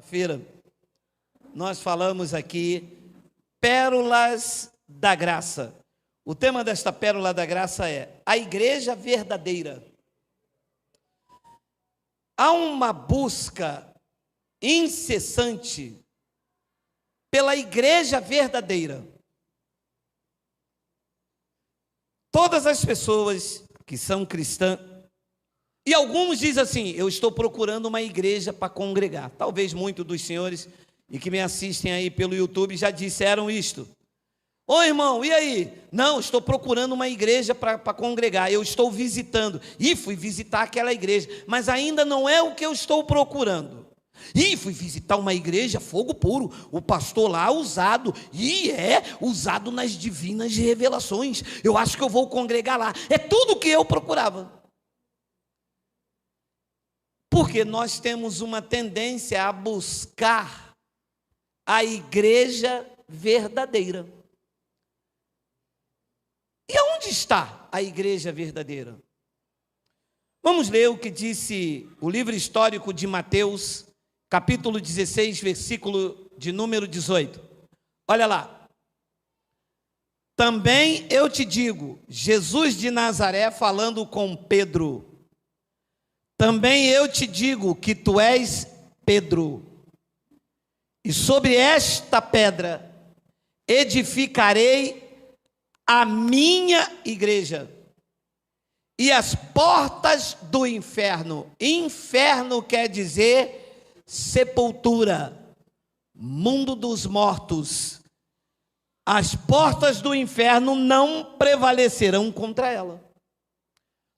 Feira, nós falamos aqui pérolas da graça. O tema desta pérola da graça é a igreja verdadeira. Há uma busca incessante pela igreja verdadeira. Todas as pessoas que são cristãs, e alguns dizem assim: eu estou procurando uma igreja para congregar. Talvez muitos dos senhores e que me assistem aí pelo YouTube já disseram isto. Ô irmão, e aí? Não, estou procurando uma igreja para congregar. Eu estou visitando. E fui visitar aquela igreja, mas ainda não é o que eu estou procurando. E fui visitar uma igreja, fogo puro, o pastor lá usado, e é usado nas divinas revelações. Eu acho que eu vou congregar lá. É tudo o que eu procurava. Porque nós temos uma tendência a buscar a igreja verdadeira. E aonde está a igreja verdadeira? Vamos ler o que disse o livro histórico de Mateus, capítulo 16, versículo de número 18. Olha lá. Também eu te digo, Jesus de Nazaré falando com Pedro, também eu te digo que tu és Pedro, e sobre esta pedra edificarei a minha igreja, e as portas do inferno, inferno quer dizer sepultura, mundo dos mortos, as portas do inferno não prevalecerão contra ela.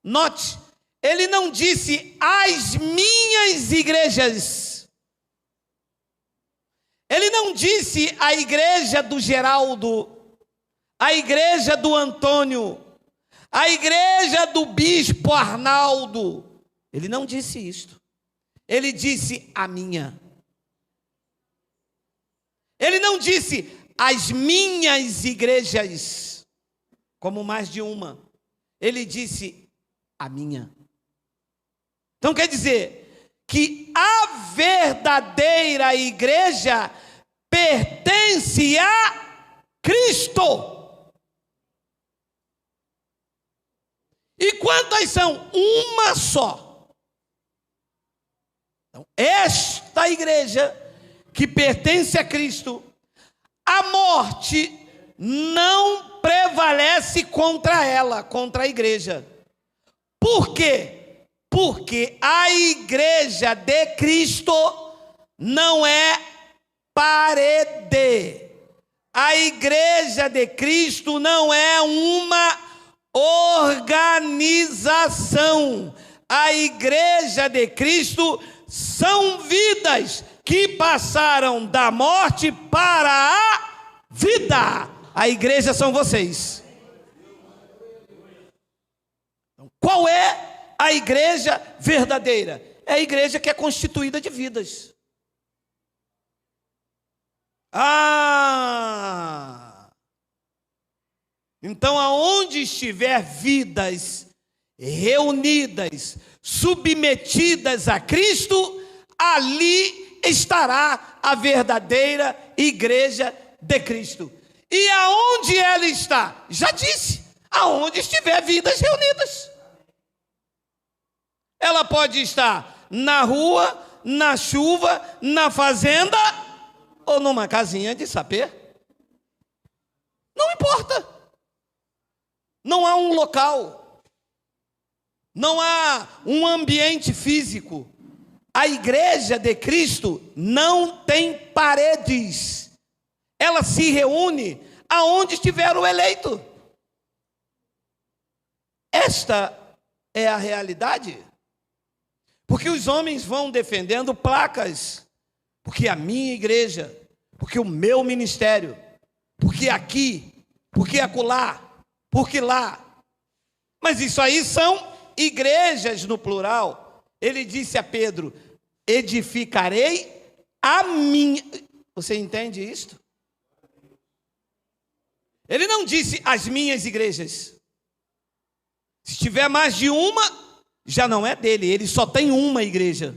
Note, ele não disse as minhas igrejas, ele não disse a igreja do Geraldo, a igreja do Antônio, a igreja do bispo Arnaldo. Ele não disse isto. Ele disse a minha. Ele não disse as minhas igrejas, como mais de uma. Ele disse a minha. Então quer dizer que a verdadeira igreja pertence a Cristo. E quantas são? Uma só. Então, esta igreja que pertence a Cristo, a morte não prevalece contra ela, contra a igreja. Por quê? Porque a igreja de Cristo não é parede. A igreja de Cristo não é uma organização. A igreja de Cristo são vidas que passaram da morte para a vida. A igreja são vocês. Qual é a igreja verdadeira? É a igreja que é constituída de vidas. Então, aonde estiver vidas reunidas, submetidas a Cristo, ali estará a verdadeira igreja de Cristo. E aonde ela está? Já disse, aonde estiver vidas reunidas. Ela pode estar na rua, na chuva, na fazenda ou numa casinha de sapê. Não importa. Não há um local, não há um ambiente físico. A igreja de Cristo não tem paredes. Ela se reúne aonde estiver o eleito. Esta é a realidade. Porque os homens vão defendendo placas, porque a minha igreja, porque o meu ministério, porque aqui, porque acolá, porque lá. Mas isso aí são igrejas no plural. Ele disse a Pedro: edificarei a minha. Você entende isto? Ele não disse as minhas igrejas. Se tiver mais de uma, já não é dele. Ele só tem uma igreja.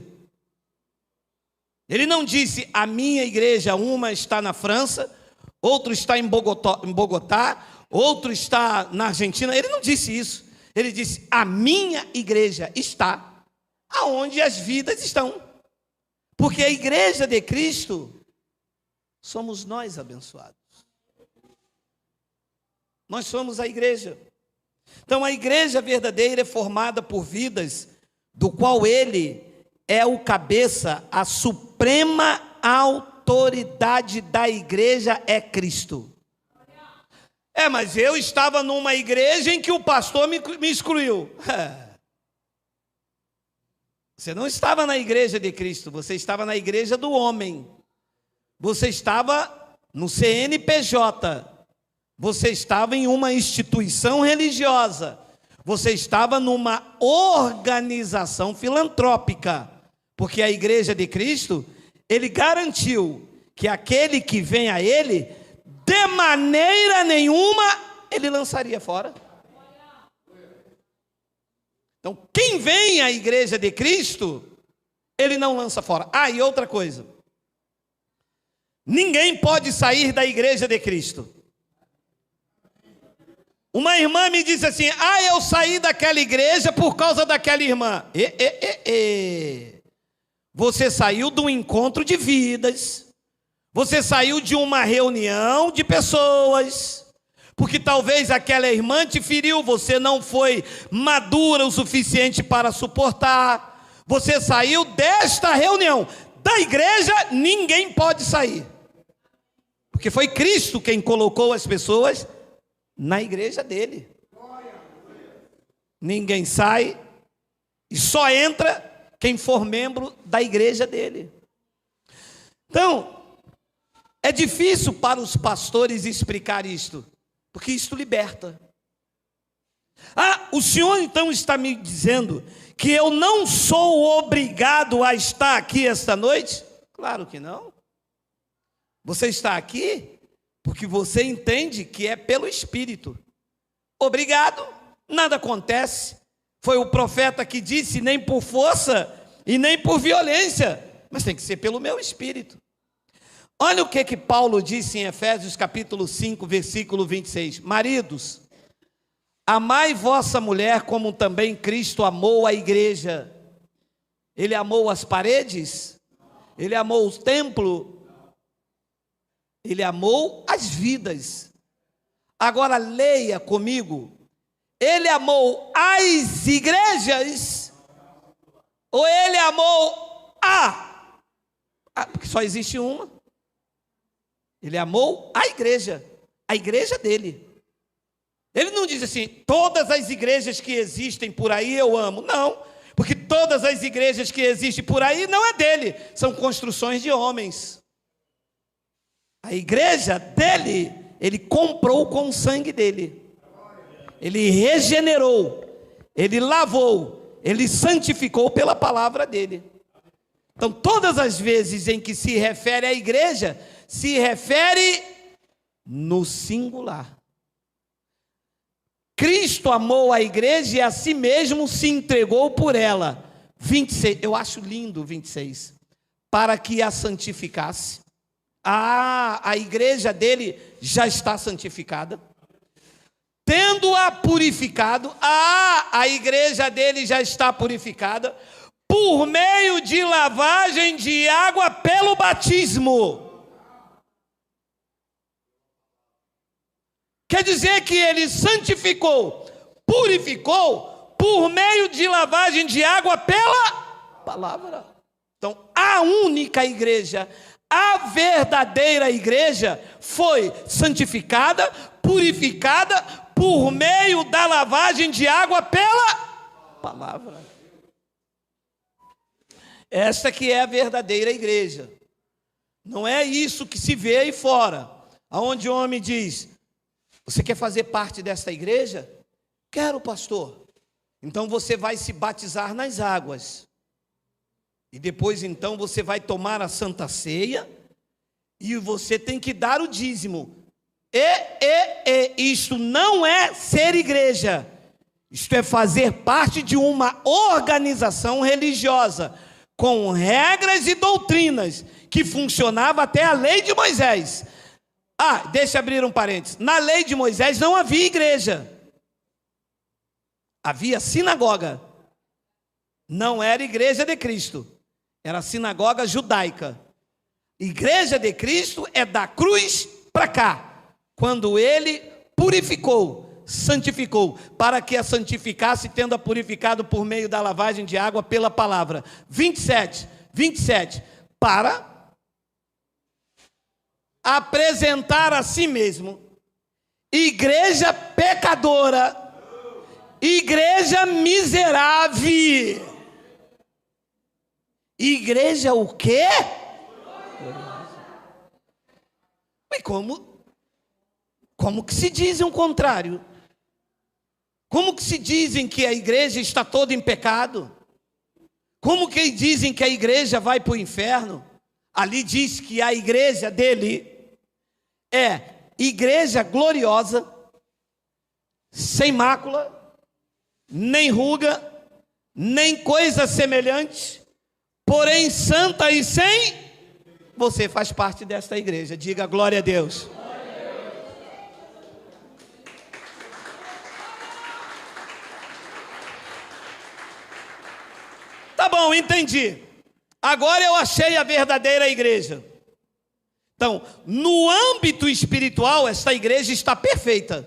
Ele não disse, a minha igreja, uma está na França, outro está em Bogotá, outro está na Argentina. Ele não disse isso. Ele disse, a minha igreja está aonde as vidas estão. Porque a igreja de Cristo somos nós abençoados. Nós somos a igreja. Então a igreja verdadeira é formada por vidas, do qual ele é o cabeça, a suprema autoridade da igreja é Cristo. Mas eu estava numa igreja em que o pastor me excluiu. Você não estava na igreja de Cristo, você estava na igreja do homem. Você estava no CNPJ. Você estava em uma instituição religiosa. Você estava numa organização filantrópica. Porque a igreja de Cristo, ele garantiu que aquele que vem a ele, de maneira nenhuma, ele lançaria fora. Então, quem vem à igreja de Cristo, ele não lança fora. E outra coisa. Ninguém pode sair da igreja de Cristo. Uma irmã me disse assim, eu saí daquela igreja por causa daquela irmã. Você saiu de um encontro de vidas. Você saiu de uma reunião de pessoas. Porque talvez aquela irmã te feriu, você não foi madura o suficiente para suportar. Você saiu desta reunião. Da igreja, ninguém pode sair. Porque foi Cristo quem colocou as pessoas na igreja dele. Ninguém sai e só entra quem for membro da igreja dele. Então, é difícil para os pastores explicar isto, porque isto liberta. O senhor então está me dizendo que eu não sou obrigado a estar aqui esta noite? Claro que não. Você está aqui porque você entende que é pelo Espírito. Obrigado, nada acontece. Foi o profeta que disse, nem por força e nem por violência, mas tem que ser pelo meu Espírito. Olha o que Paulo disse em Efésios capítulo 5, versículo 26. Maridos, amai vossa mulher como também Cristo amou a igreja. Ele amou as paredes? Ele amou o templo? Ele amou as vidas. Agora leia comigo. Ele amou as igrejas? Ou ele amou porque só existe uma. Ele amou a igreja dele. Ele não diz assim, todas as igrejas que existem por aí eu amo. Não, porque todas as igrejas que existem por aí não é dele, são construções de homens. A igreja dele, ele comprou com o sangue dele. Ele regenerou, ele lavou, ele santificou pela palavra dele. Então, todas as vezes em que se refere à igreja, se refere no singular. Cristo amou a igreja e a si mesmo se entregou por ela. 26, eu acho lindo 26. Para que a santificasse. A igreja dele já está santificada. Tendo-a purificado, a igreja dele já está purificada, por meio de lavagem de água pelo batismo. Quer dizer que ele santificou, purificou, por meio de lavagem de água pela palavra. Então, a única igreja, a verdadeira igreja, foi santificada, purificada, por meio da lavagem de água pela palavra. Esta que é a verdadeira igreja. Não é isso que se vê aí fora, aonde o homem diz, você quer fazer parte desta igreja? Quero, pastor. Então você vai se batizar nas águas. E depois então você vai tomar a Santa Ceia. E você tem que dar o dízimo. Isto não é ser igreja. Isto é fazer parte de uma organização religiosa. com regras e doutrinas que funcionava até a lei de Moisés. Deixa eu abrir um parênteses. Na lei de Moisés não havia igreja. Havia sinagoga. Não era igreja de Cristo. Era sinagoga judaica. Igreja de Cristo é da cruz para cá. Quando ele purificou, santificou, para que a santificasse, tendo-a purificado por meio da lavagem de água pela palavra. 27, para apresentar a si mesmo igreja pecadora, igreja miserável. Igreja o quê? E como que se dizem o contrário? Como que se dizem que a igreja está toda em pecado? Como que dizem que a igreja vai para o inferno? Ali diz que a igreja dele é igreja gloriosa, sem mácula, nem ruga, nem coisa semelhante, porém santa e sem... Você faz parte desta igreja. Diga glória a Deus. Tá bom, entendi. Agora eu achei a verdadeira igreja. Então, no âmbito espiritual, esta igreja está perfeita.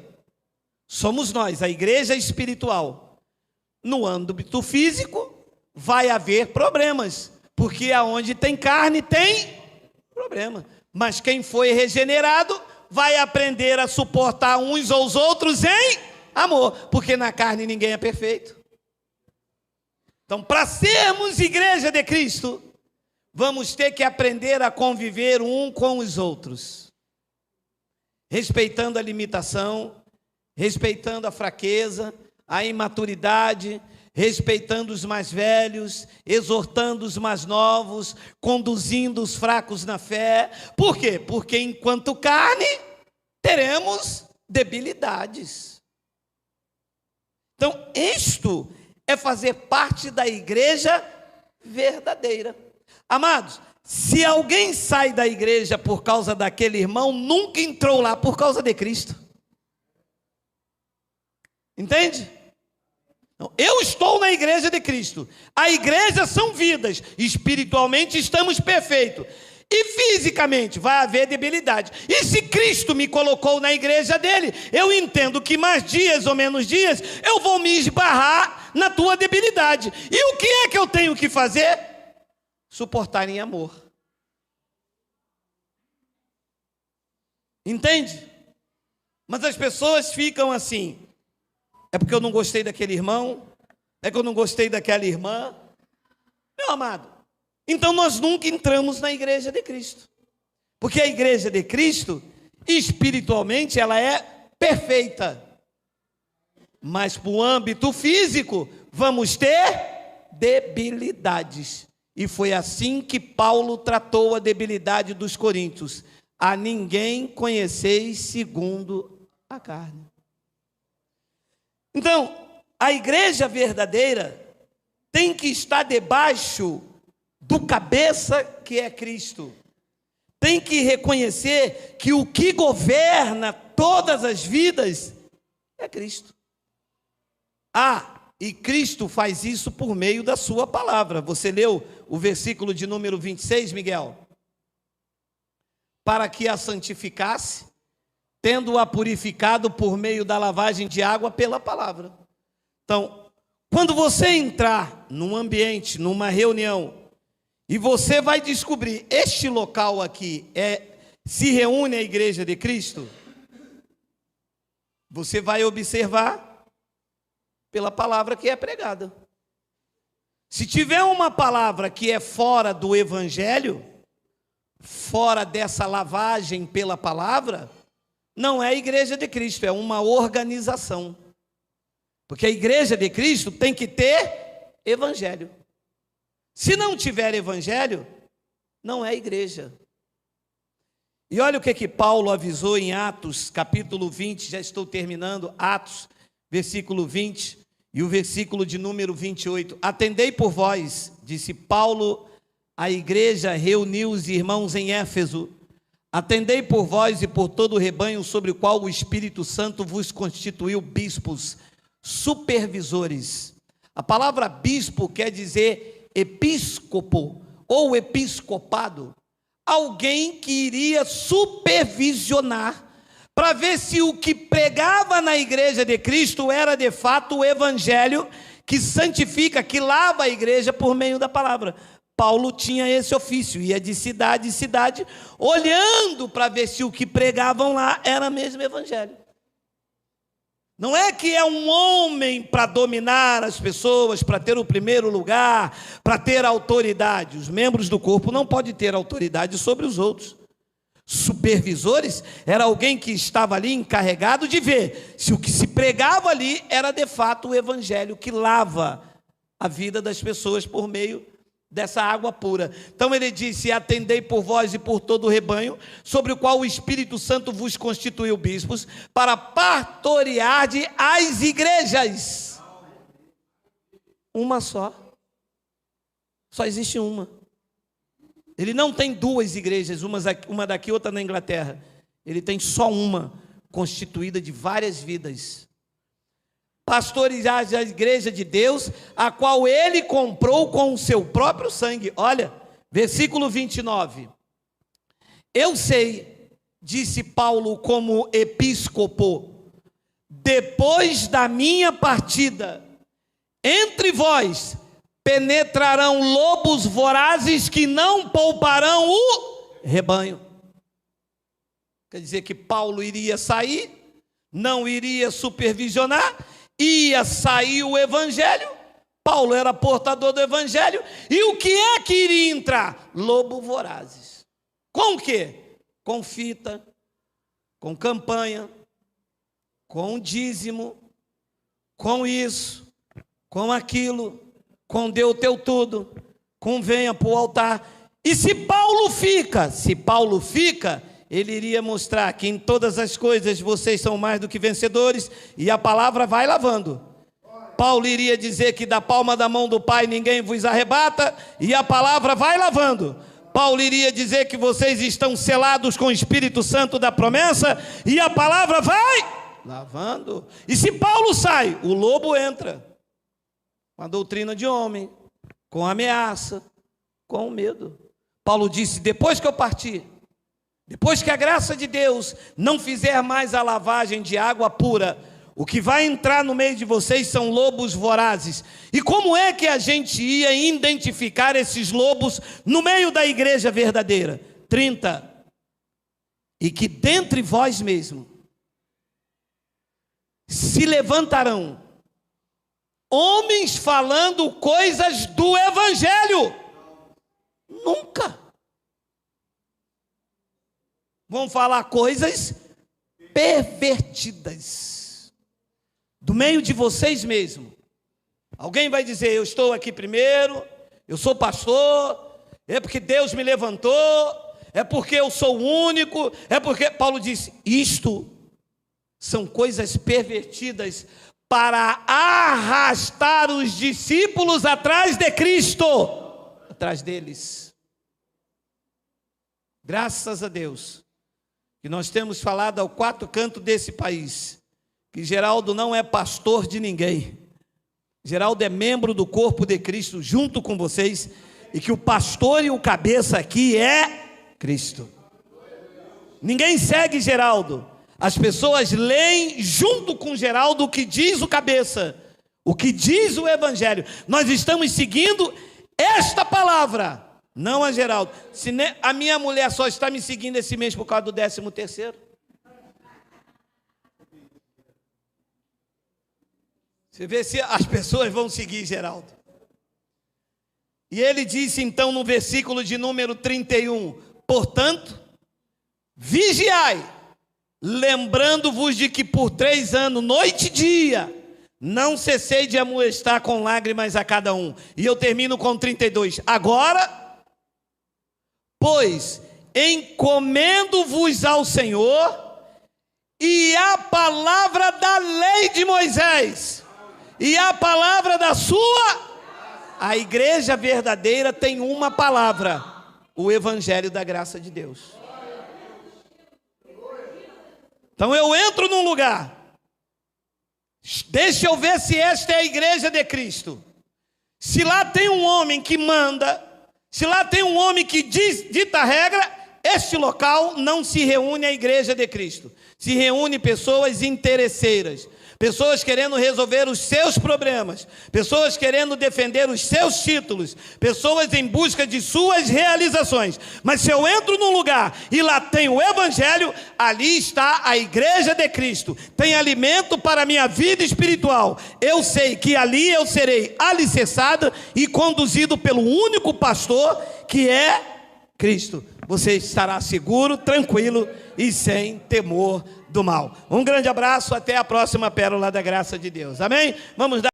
Somos nós, a igreja espiritual. No âmbito físico, vai haver problemas, porque aonde tem carne tem problema. Mas quem foi regenerado vai aprender a suportar uns aos outros em amor, porque na carne ninguém é perfeito. Então, para sermos igreja de Cristo, vamos ter que aprender a conviver um com os outros, respeitando a limitação, respeitando a fraqueza, a imaturidade, respeitando os mais velhos, exortando os mais novos, conduzindo os fracos na fé. Por quê? Porque enquanto carne, teremos debilidades. Então, isto é fazer parte da igreja verdadeira. Amados, se alguém sai da igreja por causa daquele irmão, nunca entrou lá por causa de Cristo. Entende? Eu estou na igreja de Cristo. A igreja são vidas. Espiritualmente estamos perfeitos. E fisicamente vai haver debilidade. E se Cristo me colocou na igreja dele, eu entendo que mais dias ou menos dias, eu vou me esbarrar na tua debilidade. E o que é que eu tenho que fazer? Suportar em amor. Entende? Mas as pessoas ficam assim: é porque eu não gostei daquele irmão, é que eu não gostei daquela irmã. Meu amado, então nós nunca entramos na igreja de Cristo. Porque a igreja de Cristo, espiritualmente, ela é perfeita. Mas para o âmbito físico, vamos ter debilidades. E foi assim que Paulo tratou a debilidade dos coríntios. A ninguém conheceis segundo a carne. Então, a igreja verdadeira tem que estar debaixo do cabeça que é Cristo. Tem que reconhecer que o que governa todas as vidas é Cristo. E Cristo faz isso por meio da sua palavra. Você leu o versículo de número 26, Miguel? Para que a santificasse, tendo-a purificado por meio da lavagem de água pela palavra. Então, quando você entrar num ambiente, numa reunião, e você vai descobrir, este local aqui se reúne a igreja de Cristo, você vai observar pela palavra que é pregada. Se tiver uma palavra que é fora do evangelho, fora dessa lavagem pela palavra, não é a igreja de Cristo, é uma organização. Porque a igreja de Cristo tem que ter evangelho. Se não tiver evangelho, não é igreja. E olha o que Paulo avisou em Atos, capítulo 20, já estou terminando, Atos, versículo 20. E o versículo de número 28, atendei por vós, disse Paulo à igreja, reuniu os irmãos em Éfeso, atendei por vós e por todo o rebanho sobre o qual o Espírito Santo vos constituiu bispos, supervisores. A palavra bispo quer dizer episcopo ou episcopado, alguém que iria supervisionar para ver se o que pregava na igreja de Cristo era de fato o evangelho que santifica, que lava a igreja por meio da palavra. Paulo tinha esse ofício, ia de cidade em cidade, olhando para ver se o que pregavam lá era mesmo evangelho. Não é que é um homem para dominar as pessoas, para ter o primeiro lugar, para ter autoridade. Os membros do corpo não podem ter autoridade sobre os outros. Supervisores era alguém que estava ali encarregado de ver se o que se pregava ali era de fato o evangelho que lava a vida das pessoas por meio dessa água pura. Então ele disse: atendei por vós e por todo o rebanho, sobre o qual o Espírito Santo vos constituiu bispos, para pastorearde as igrejas. Uma só. Só existe uma. Ele não tem duas igrejas, uma daqui, outra na Inglaterra. Ele tem só uma, constituída de várias vidas. Pastorear a igreja de Deus, a qual ele comprou com o seu próprio sangue. Olha, versículo 29. Eu sei, disse Paulo como episcopo, depois da minha partida, entre vós penetrarão lobos vorazes que não pouparão o rebanho. Quer dizer que Paulo iria sair, não iria supervisionar, ia sair o evangelho. Paulo era portador do evangelho. E o que é que iria entrar? Lobos vorazes. Com o quê? Com fita, com campanha, com dízimo, com isso, com aquilo, com dê o teu tudo, com venha para o altar. E se Paulo fica, ele iria mostrar que em todas as coisas vocês são mais do que vencedores, e a palavra vai lavando. Paulo iria dizer que da palma da mão do Pai ninguém vos arrebata, e a palavra vai lavando. Paulo iria dizer que vocês estão selados com o Espírito Santo da promessa, e a palavra vai lavando. E se Paulo sai, o lobo entra, com a doutrina de homem, com a ameaça, com o medo. Paulo disse: depois que eu partir, depois que a graça de Deus não fizer mais a lavagem de água pura, o que vai entrar no meio de vocês são lobos vorazes. E como é que a gente ia identificar esses lobos no meio da igreja verdadeira? 30. E que dentre vós mesmo se levantarão homens falando coisas do evangelho. Nunca. Vão falar coisas pervertidas do meio de vocês mesmo. Alguém vai dizer: eu estou aqui primeiro, eu sou pastor, é porque Deus me levantou, é porque eu sou o único, é porque... Paulo disse: isto são coisas pervertidas para arrastar os discípulos atrás de Cristo, atrás deles. Graças a Deus que nós temos falado ao quatro cantos desse país, que Geraldo não é pastor de ninguém. Geraldo é membro do corpo de Cristo junto com vocês, e que o pastor e o cabeça aqui é Cristo. Ninguém segue Geraldo. As pessoas leem junto com Geraldo o que diz o cabeça, o que diz o evangelho. Nós estamos seguindo esta palavra, não a Geraldo. A minha mulher só está me seguindo esse mês por causa do 13º. Você vê se as pessoas vão seguir Geraldo. E ele disse então no versículo de número 31, portanto, vigiai, lembrando-vos de que por 3 anos, noite e dia, não cessei de amoestar com lágrimas a cada um. E eu termino com 32. Agora, pois, encomendo-vos ao Senhor e à palavra da lei de Moisés, e a palavra da sua. A igreja verdadeira tem uma palavra: o evangelho da graça de Deus. Então eu entro num lugar, deixa eu ver se esta é a igreja de Cristo. Se lá tem um homem que manda, se lá tem um homem que dita a regra, este local não se reúne a igreja de Cristo. Se reúne pessoas interesseiras, pessoas querendo resolver os seus problemas, pessoas querendo defender os seus títulos, pessoas em busca de suas realizações. Mas se eu entro num lugar e lá tem o evangelho, ali está a igreja de Cristo, tem alimento para a minha vida espiritual. Eu sei que ali eu serei alicerçado e conduzido pelo único pastor, que é Cristo. Você estará seguro, tranquilo e sem temor do mal. Um grande abraço, até a próxima pérola da graça de Deus. Amém? Vamos dar